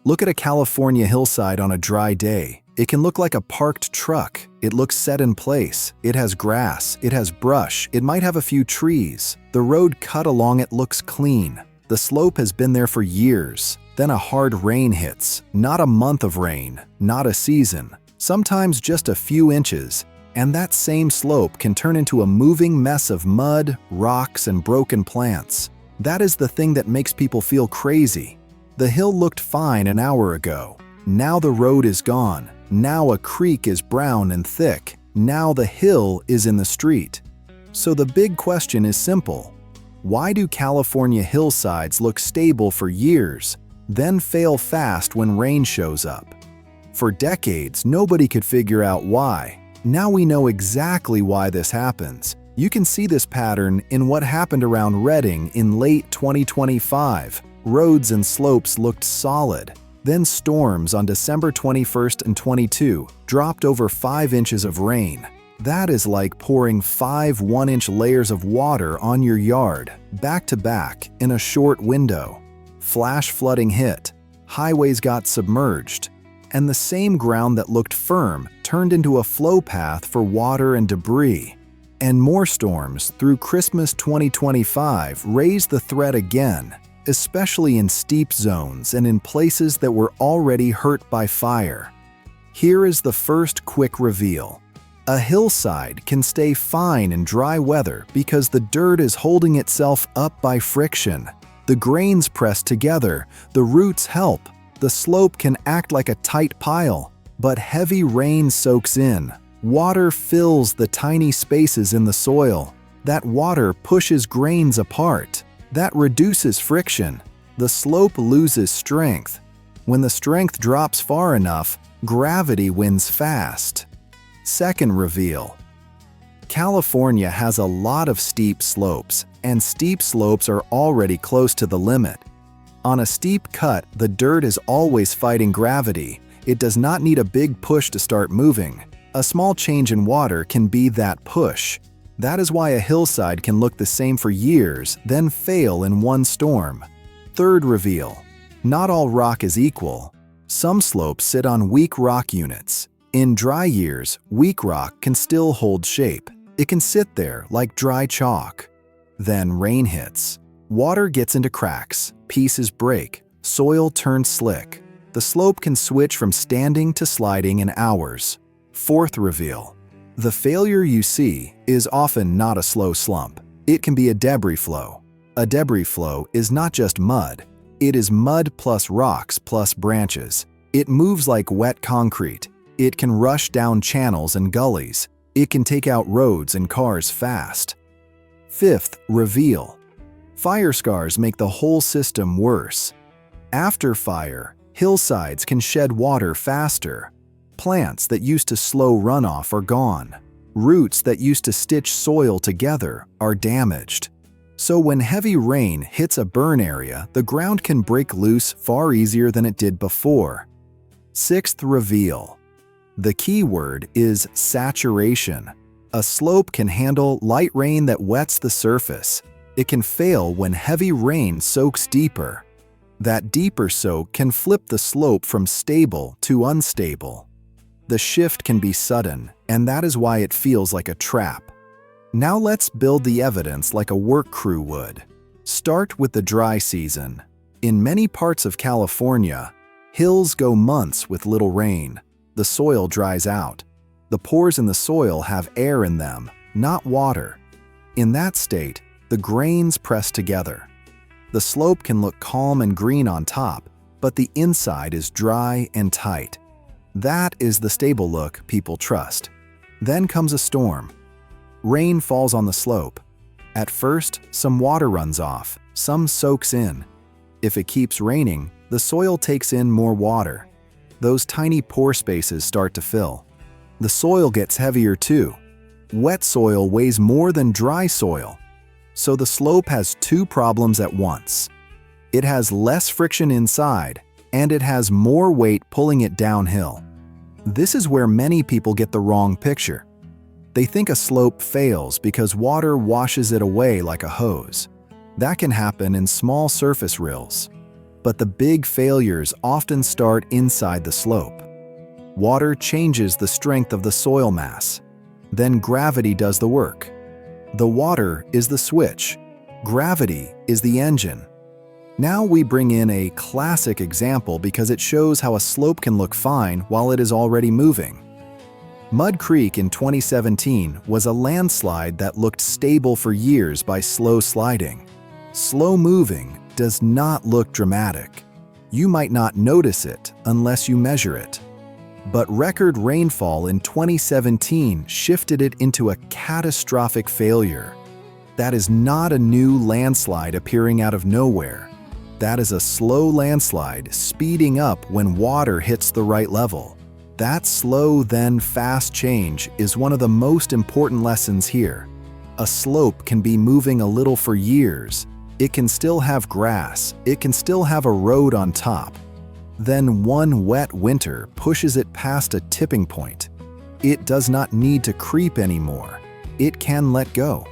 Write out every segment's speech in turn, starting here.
Look at a California hillside on a dry day. It can look like a parked truck. It looks set in place. It has grass. It has brush. It might have a few trees. The road cut along it looks clean. The slope has been there for years. Then a hard rain hits. Not a month of rain. Not a season. Sometimes just a few inches. And that same slope can turn into a moving mess of mud, rocks, and broken plants. That is the thing that makes people feel crazy. The hill looked fine an hour ago. Now the road is gone. Now a creek is brown and thick. Now the hill is in the street. So the big question is simple. Why do California hillsides look stable for years, then fail fast when rain shows up? For decades, nobody could figure out why. Now we know exactly why this happens. You can see this pattern in what happened around Redding in late 2025. Roads and slopes looked solid. Then storms on December 21st and 22 dropped over 5 inches of rain. That is like pouring 5 1-inch layers of water on your yard, back to back, in a short window. Flash flooding hit. Highways got submerged. And the same ground that looked firm turned into a flow path for water and debris. And more storms through Christmas 2025 raised the threat again, especially in steep zones and in places that were already hurt by fire. Here is the first quick reveal. A hillside can stay fine in dry weather because the dirt is holding itself up by friction. The grains press together, the roots help. The slope can act like a tight pile, but heavy rain soaks in. Water fills the tiny spaces in the soil. That water pushes grains apart. That reduces friction. The slope loses strength. When the strength drops far enough, gravity wins fast. Second reveal. California has a lot of steep slopes, and steep slopes are already close to the limit. On a steep cut, the dirt is always fighting gravity. It does not need a big push to start moving. A small change in water can be that push. That is why a hillside can look the same for years, then fail in one storm. Third reveal. Not all rock is equal. Some slopes sit on weak rock units. In dry years, weak rock can still hold shape. It can sit there like dry chalk. Then rain hits. Water gets into cracks, pieces break, soil turns slick. The slope can switch from standing to sliding in hours. Fourth reveal. The failure you see is often not a slow slump. It can be a debris flow. A debris flow is not just mud. It is mud plus rocks plus branches. It moves like wet concrete. It can rush down channels and gullies. It can take out roads and cars fast. Fifth reveal. Fire scars make the whole system worse. After fire, hillsides can shed water faster. Plants that used to slow runoff are gone. Roots that used to stitch soil together are damaged. So when heavy rain hits a burn area, the ground can break loose far easier than it did before. Sixth reveal. The key word is saturation. A slope can handle light rain that wets the surface. It can fail when heavy rain soaks deeper. That deeper soak can flip the slope from stable to unstable. The shift can be sudden, and that is why it feels like a trap. Now let's build the evidence like a work crew would. Start with the dry season. In many parts of California, hills go months with little rain. The soil dries out. The pores in the soil have air in them, not water. In that state, the grains press together. The slope can look calm and green on top, but the inside is dry and tight. That is the stable look people trust. Then comes a storm. Rain falls on the slope. At first, some water runs off, some soaks in. If it keeps raining, the soil takes in more water. Those tiny pore spaces start to fill. The soil gets heavier too. Wet soil weighs more than dry soil. So the slope has two problems at once. It has less friction inside, and it has more weight pulling it downhill. This is where many people get the wrong picture. They think a slope fails because water washes it away like a hose. That can happen in small surface rills. But the big failures often start inside the slope. Water changes the strength of the soil mass. Then gravity does the work. The water is the switch. Gravity is the engine. Now we bring in a classic example because it shows how a slope can look fine while it is already moving. Mud Creek in 2017 was a landslide that looked stable for years by slow sliding. Slow moving does not look dramatic. You might not notice it unless you measure it. But record rainfall in 2017 shifted it into a catastrophic failure. That is not a new landslide appearing out of nowhere. That is a slow landslide speeding up when water hits the right level. That slow then fast change is one of the most important lessons here. A slope can be moving a little for years. It can still have grass. It can still have a road on top. Then one wet winter pushes it past a tipping point. It does not need to creep anymore. It can let go.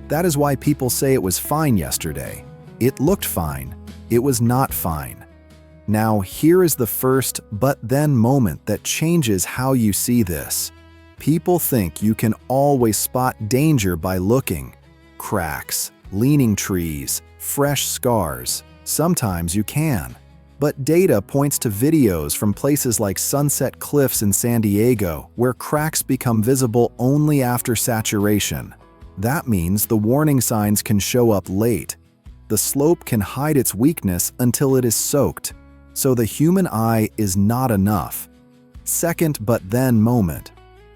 That is why people say it was fine yesterday. It looked fine. It was not fine. Now here is the first but then moment that changes how you see this. People think you can always spot danger by looking. Cracks, leaning trees, fresh scars. Sometimes you can. But data points to videos from places like Sunset Cliffs in San Diego where cracks become visible only after saturation. That means the warning signs can show up late. The slope can hide its weakness until it is soaked. So the human eye is not enough. Second but then moment.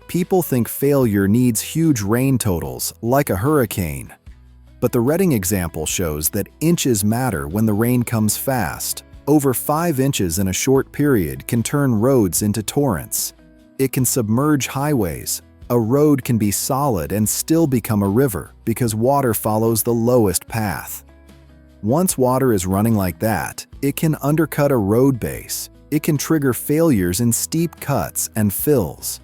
People think failure needs huge rain totals, like a hurricane. But the Reading example shows that inches matter when the rain comes fast. Over 5 inches in a short period can turn roads into torrents. It can submerge highways. A road can be solid and still become a river because water follows the lowest path. Once water is running like that, it can undercut a road base. It can trigger failures in steep cuts and fills.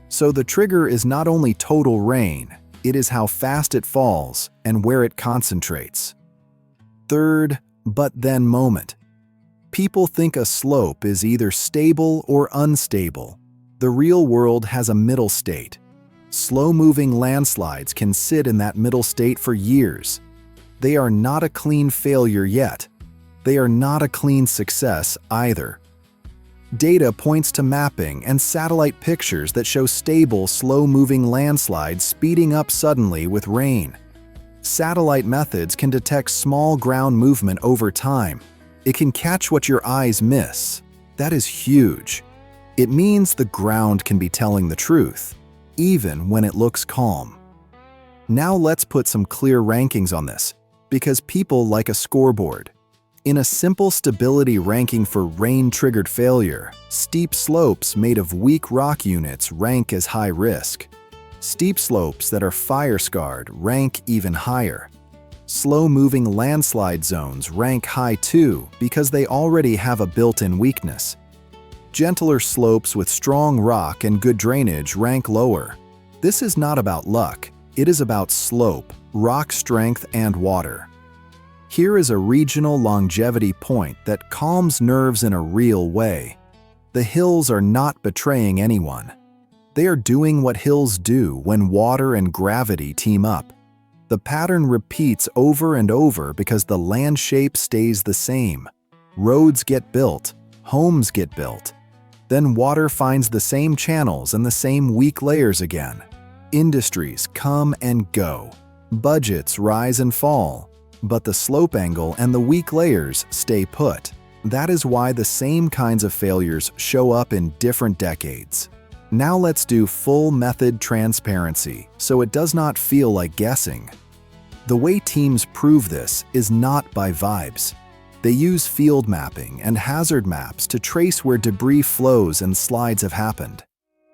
So the trigger is not only total rain, it is how fast it falls and where it concentrates. Third, but then moment. People think a slope is either stable or unstable. The real world has a middle state. Slow-moving landslides can sit in that middle state for years. They are not a clean failure yet. They are not a clean success either. Data points to mapping and satellite pictures that show stable, slow-moving landslides speeding up suddenly with rain. Satellite methods can detect small ground movement over time. It can catch what your eyes miss. That is huge. It means the ground can be telling the truth, even when it looks calm. Now let's put some clear rankings on this, because people like a scoreboard. In a simple stability ranking for rain-triggered failure, steep slopes made of weak rock units rank as high risk. Steep slopes that are fire-scarred rank even higher. Slow-moving landslide zones rank high too because they already have a built-in weakness. Gentler slopes with strong rock and good drainage rank lower. This is not about luck. It is about slope, rock strength, and water. Here is a regional longevity point that calms nerves in a real way. The hills are not betraying anyone. They are doing what hills do when water and gravity team up. The pattern repeats over and over because the land shape stays the same. Roads get built, homes get built. Then water finds the same channels and the same weak layers again. Industries come and go. Budgets rise and fall. But the slope angle and the weak layers stay put. That is why the same kinds of failures show up in different decades. Now let's do full method transparency so it does not feel like guessing. The way teams prove this is not by vibes. They use field mapping and hazard maps to trace where debris flows and slides have happened.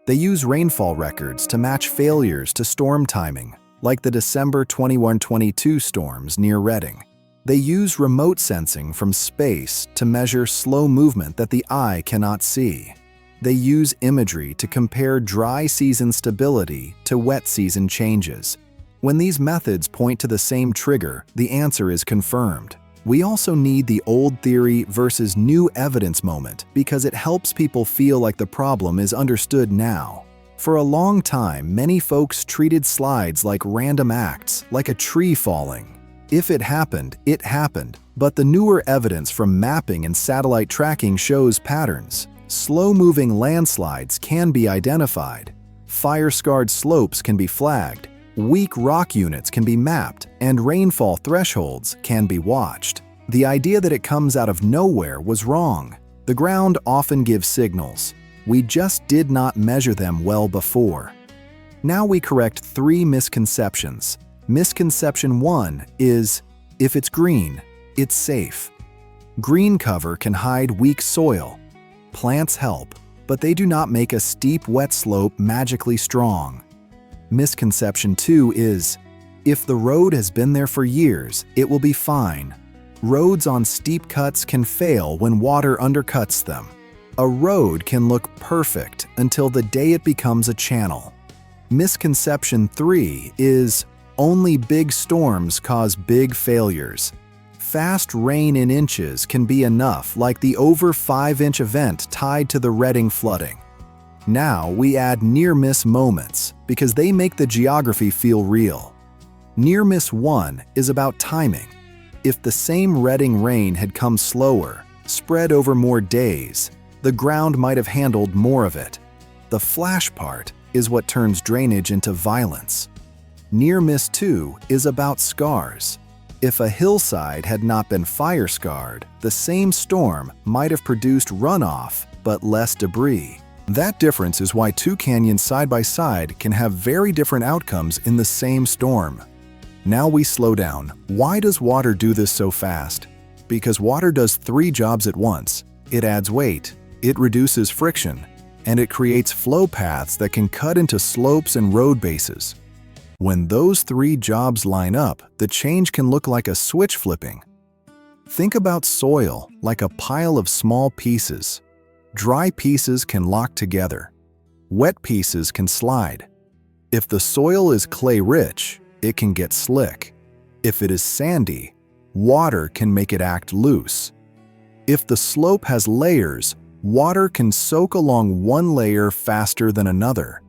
They use rainfall records to match failures to storm timing, like the December 21-22 storms near Reading. They use remote sensing from space to measure slow movement that the eye cannot see. They use imagery to compare dry season stability to wet season changes. When these methods point to the same trigger, the answer is confirmed. We also need the old theory versus new evidence moment because it helps people feel like the problem is understood now. For a long time, many folks treated slides like random acts, like a tree falling. If it happened, it happened. But the newer evidence from mapping and satellite tracking shows patterns. Slow-moving landslides can be identified. Fire-scarred slopes can be flagged. Weak rock units can be mapped, and rainfall thresholds can be watched. The idea that it comes out of nowhere was wrong. The ground often gives signals. We just did not measure them well before. Now we correct 3 misconceptions. Misconception 1 is, if it's green, it's safe. Green cover can hide weak soil. Plants help, but they do not make a steep, wet slope magically strong. Misconception 2 is, if the road has been there for years, it will be fine. Roads on steep cuts can fail when water undercuts them. A road can look perfect until the day it becomes a channel. Misconception 3 is, only big storms cause big failures. Fast rain in inches can be enough, like the over 5-inch event tied to the Reading flooding. Now we add near-miss moments because they make the geography feel real. Near-miss 1 is about timing. If the same Reading rain had come slower, spread over more days, the ground might have handled more of it. The flash part is what turns drainage into violence. Near-miss 2 is about scars. If a hillside had not been fire-scarred, the same storm might have produced runoff but less debris. That difference is why 2 canyons side by side can have very different outcomes in the same storm. Now we slow down. Why does water do this so fast? Because water does 3 jobs at once. It adds weight, it reduces friction, and it creates flow paths that can cut into slopes and road bases. When those 3 jobs line up, the change can look like a switch flipping. Think about soil like a pile of small pieces. Dry pieces can lock together. Wet pieces can slide. If the soil is clay-rich, it can get slick. If it is sandy, water can make it act loose. If the slope has layers, water can soak along one layer faster than another.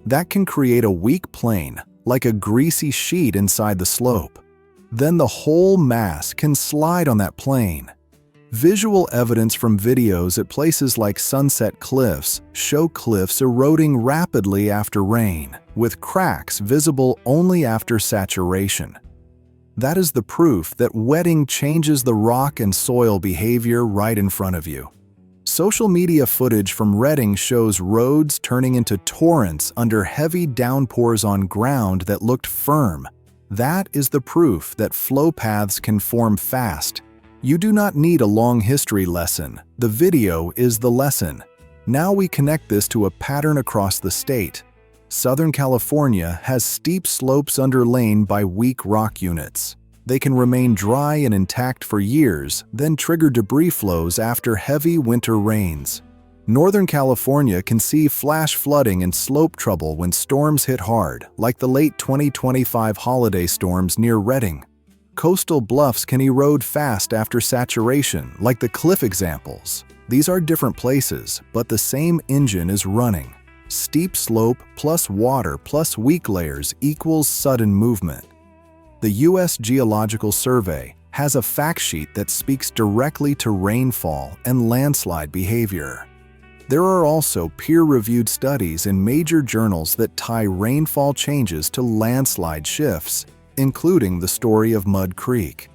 That can create a weak plane, like a greasy sheet inside the slope. Then the whole mass can slide on that plane. Visual evidence from videos at places like Sunset Cliffs show cliffs eroding rapidly after rain, with cracks visible only after saturation. That is the proof that wetting changes the rock and soil behavior right in front of you. Social media footage from Reading shows roads turning into torrents under heavy downpours on ground that looked firm. That is the proof that flow paths can form fast. You do not need a long history lesson. The video is the lesson. Now we connect this to a pattern across the state. Southern California has steep slopes underlain by weak rock units. They can remain dry and intact for years, then trigger debris flows after heavy winter rains. Northern California can see flash flooding and slope trouble when storms hit hard, like the late 2025 holiday storms near Reading. Coastal bluffs can erode fast after saturation, like the cliff examples. These are different places, but the same engine is running. Steep slope plus water plus weak layers equals sudden movement. The U.S. Geological Survey has a fact sheet that speaks directly to rainfall and landslide behavior. There are also peer-reviewed studies in major journals that tie rainfall changes to landslide shifts, including the story of Mud Creek.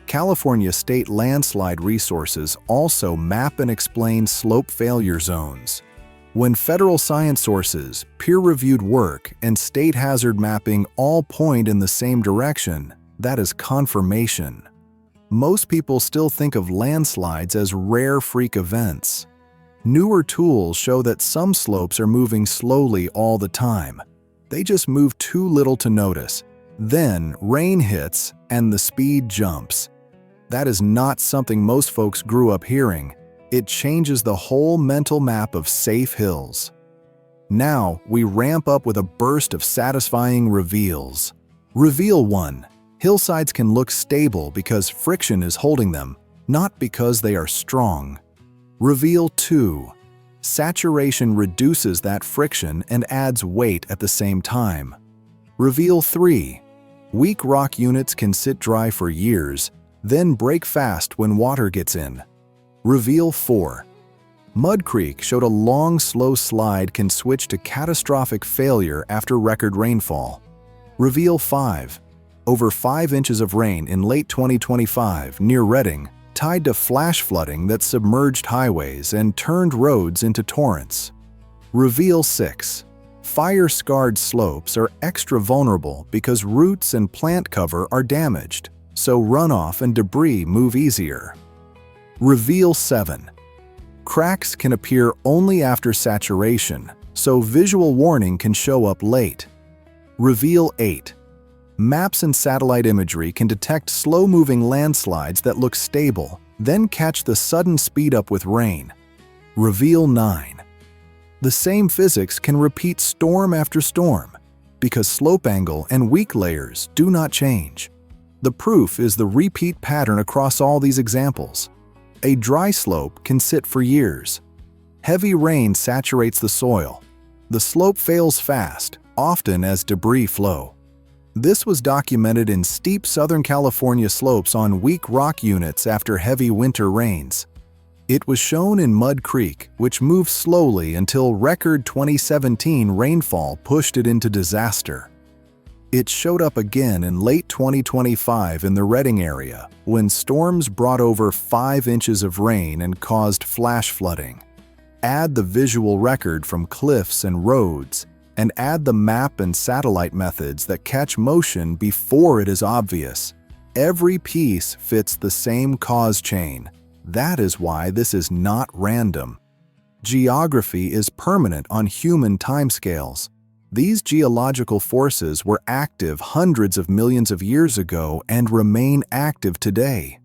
California state landslide resources also map and explain slope failure zones. When federal science sources, peer-reviewed work, and state hazard mapping all point in the same direction, that is confirmation. Most people still think of landslides as rare freak events. Newer tools show that some slopes are moving slowly all the time. They just move too little to notice. Then rain hits and the speed jumps. That is not something most folks grew up hearing. It changes the whole mental map of safe hills. Now we ramp up with a burst of satisfying reveals. Reveal 1. Hillsides can look stable because friction is holding them, not because they are strong. Reveal 2. Saturation reduces that friction and adds weight at the same time. Reveal 3. Weak rock units can sit dry for years, then break fast when water gets in. Reveal 4. Mud Creek showed a long, slow slide can switch to catastrophic failure after record rainfall. Reveal 5. Over 5 inches of rain in late 2025 near Redding tied to flash flooding that submerged highways and turned roads into torrents. Reveal 6. Fire-scarred slopes are extra vulnerable because roots and plant cover are damaged, so runoff and debris move easier. Reveal 7. Cracks can appear only after saturation, so visual warning can show up late. Reveal 8. Maps and satellite imagery can detect slow-moving landslides that look stable, then catch the sudden speed-up with rain. Reveal 9. The same physics can repeat storm after storm, because slope angle and weak layers do not change. The proof is the repeat pattern across all these examples. A dry slope can sit for years. Heavy rain saturates the soil. The slope fails fast, often as debris flow. This was documented in steep Southern California slopes on weak rock units after heavy winter rains. It was shown in Mud Creek, which moved slowly until record 2017 rainfall pushed it into disaster. It showed up again in late 2025 in the Redding area, when storms brought over 5 inches of rain and caused flash flooding. Add the visual record from cliffs and roads, and add the map and satellite methods that catch motion before it is obvious. Every piece fits the same cause chain. That is why this is not random. Geography is permanent on human timescales. These geological forces were active hundreds of millions of years ago and remain active today.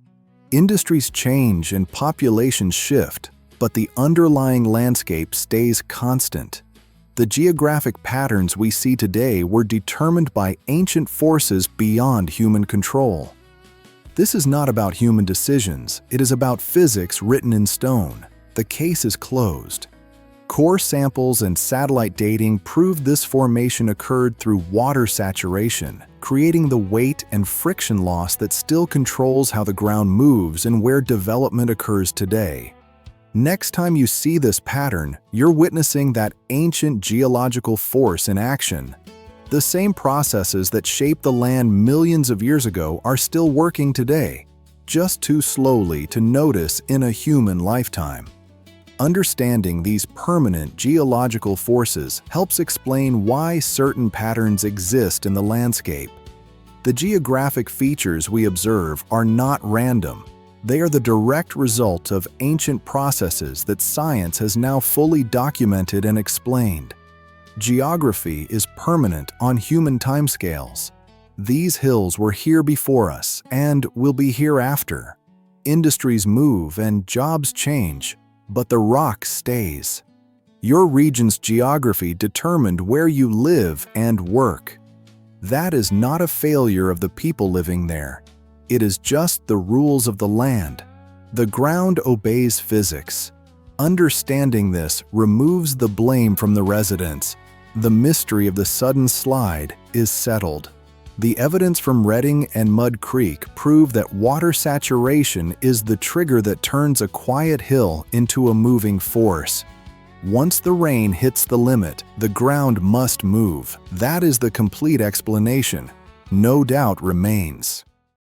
Industries change and populations shift, but the underlying landscape stays constant. The geographic patterns we see today were determined by ancient forces beyond human control. This is not about human decisions, it is about physics written in stone. The case is closed. Core samples and satellite dating proved this formation occurred through water saturation, creating the weight and friction loss that still controls how the ground moves and where development occurs today. Next time you see this pattern, you're witnessing that ancient geological force in action. The same processes that shaped the land millions of years ago are still working today, just too slowly to notice in a human lifetime. Understanding these permanent geological forces helps explain why certain patterns exist in the landscape. The geographic features we observe are not random. They are the direct result of ancient processes that science has now fully documented and explained. Geography is permanent on human timescales. These hills were here before us and will be hereafter. Industries move and jobs change, but the rock stays. Your region's geography determined where you live and work. That is not a failure of the people living there. It is just the rules of the land. The ground obeys physics. Understanding this removes the blame from the residents. The mystery of the sudden slide is settled. The evidence from Redding and Mud Creek prove that water saturation is the trigger that turns a quiet hill into a moving force. Once the rain hits the limit, the ground must move. That is the complete explanation. No doubt remains.